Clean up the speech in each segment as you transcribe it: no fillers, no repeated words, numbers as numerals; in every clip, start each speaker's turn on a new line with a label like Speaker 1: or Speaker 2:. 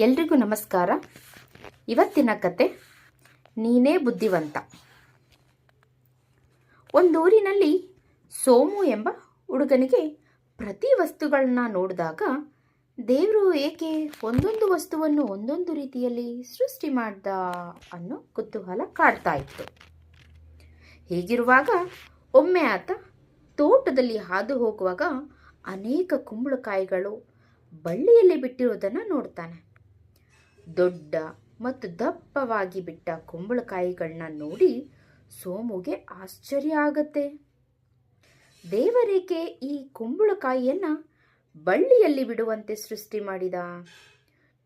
Speaker 1: ಎಲ್ರಿಗೂ ನಮಸ್ಕಾರ. ಇವತ್ತಿನ ಕತೆ ನೀನೇ ಬುದ್ಧಿವಂತ. ಒಂದೂರಿನಲ್ಲಿ ಸೋಮು ಎಂಬ ಹುಡುಗನಿಗೆ ಪ್ರತಿ ವಸ್ತುಗಳನ್ನ ನೋಡಿದಾಗ ದೇವರು ಏಕೆ ಒಂದೊಂದು ವಸ್ತುವನ್ನು ಒಂದೊಂದು ರೀತಿಯಲ್ಲಿ ಸೃಷ್ಟಿ ಮಾಡ್ದ ಅನ್ನೋ ಕುತೂಹಲ ಕಾಡ್ತಾ ಇತ್ತು. ಹೀಗಿರುವಾಗ ಒಮ್ಮೆ ಆತ ತೋಟದಲ್ಲಿ ಹಾದು ಹೋಗುವಾಗ ಅನೇಕ ಕುಂಬಳಕಾಯಿಗಳು ಬಳ್ಳಿಯಲ್ಲಿ ಬಿಟ್ಟಿರುವುದನ್ನು ನೋಡ್ತಾನೆ. ದೊಡ್ಡ ಮತ್ತು ದಪ್ಪವಾಗಿ ಬಿಟ್ಟ ಕುಂಬಳಕಾಯಿಗಳನ್ನ ನೋಡಿ ಸೋಮುಗೆ ಆಶ್ಚರ್ಯ ಆಗತ್ತೆ. ದೇವರೇಕೆ ಈ ಕುಂಬಳಕಾಯಿಯನ್ನ ಬಳ್ಳಿಯಲ್ಲಿ ಬಿಡುವಂತೆ ಸೃಷ್ಟಿ ಮಾಡಿದ?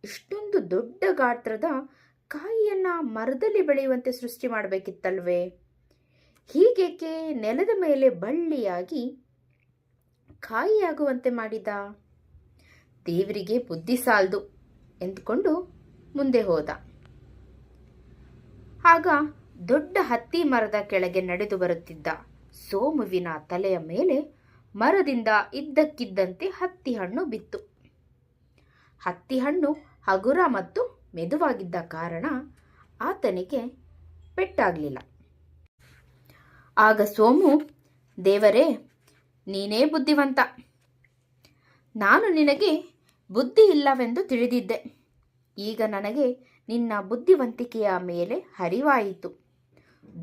Speaker 1: ಇಷ್ಟೊಂದು ದೊಡ್ಡ ಗಾತ್ರದ ಕಾಯಿಯನ್ನ ಮರದಲ್ಲಿ ಬೆಳೆಯುವಂತೆ ಸೃಷ್ಟಿ ಮಾಡಬೇಕಿತ್ತಲ್ವೇ? ಹೀಗೇಕೆ ನೆಲದ ಮೇಲೆ ಬಳ್ಳಿಯಾಗಿ ಕಾಯಿಯಾಗುವಂತೆ ಮಾಡಿದ? ದೇವರಿಗೆ ಬುದ್ಧಿ ಸಾಲದು ಎಂದುಕೊಂಡು ಮುಂದೆ ಹೋದ. ಆಗ ದೊಡ್ಡ ಹತ್ತಿ ಮರದ ಕೆಳಗೆ ನಡೆದು ಬರುತ್ತಿದ್ದ ಸೋಮುವಿನ ತಲೆಯ ಮೇಲೆ ಮರದಿಂದ ಇದ್ದಕ್ಕಿದ್ದಂತೆ ಹತ್ತಿ ಹಣ್ಣು ಬಿತ್ತು. ಹತ್ತಿ ಹಣ್ಣು ಹಗುರ ಮತ್ತು ಮೆದುವಾಗಿದ್ದ ಕಾರಣ ಆತನಿಗೆ ಪೆಟ್ಟಾಗಲಿಲ್ಲ. ಆಗ ಸೋಮು, ದೇವರೇ, ನೀನೇ ಬುದ್ಧಿವಂತ. ನಾನು ನಿನಗೆ ಬುದ್ಧಿ ಇಲ್ಲವೆಂದು ತಿಳಿದಿದ್ದೆ. ಈಗ ನನಗೆ ನಿನ್ನ ಬುದ್ಧಿವಂತಿಕೆಯ ಮೇಲೆ ಹರಿವಾಯಿತು.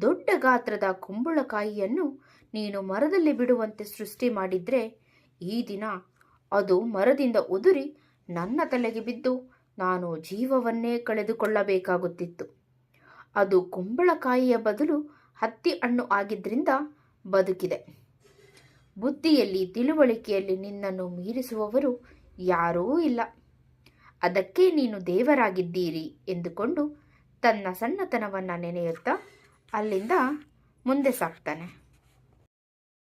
Speaker 1: ದೊಡ್ಡ ಗಾತ್ರದ ಕುಂಬಳಕಾಯಿಯನ್ನು ನೀನು ಮರದಲ್ಲಿ ಬಿಡುವಂತೆ ಸೃಷ್ಟಿ ಮಾಡಿದ್ರೆ ಈ ದಿನ ಅದು ಮರದಿಂದ ಉದುರಿ ನನ್ನ ತಲೆಗೆ ಬಿದ್ದು ನಾನು ಜೀವವನ್ನೇ ಕಳೆದುಕೊಳ್ಳಬೇಕಾಗುತ್ತಿತ್ತು. ಅದು ಕುಂಬಳಕಾಯಿಯ ಬದಲು ಹತ್ತಿ ಹಣ್ಣು ಆಗಿದ್ರಿಂದ ಬದುಕಿದೆ. ಬುದ್ಧಿಯಲ್ಲಿ ತಿಳುವಳಿಕೆಯಲ್ಲಿ ನಿನ್ನನ್ನು ಮೀರಿಸುವವರು ಯಾರೂ ಇಲ್ಲ. ಅದಕ್ಕೆ ನೀನು ದೇವರಾಗಿದ್ದೀರಿ ಎಂದುಕೊಂಡು ತನ್ನ ಸಣ್ಣತನವನ್ನು ನೆನೆಯುತ್ತಾ ಅಲ್ಲಿಂದ ಮುಂದೆ ಸಾಗ್ತಾನೆ.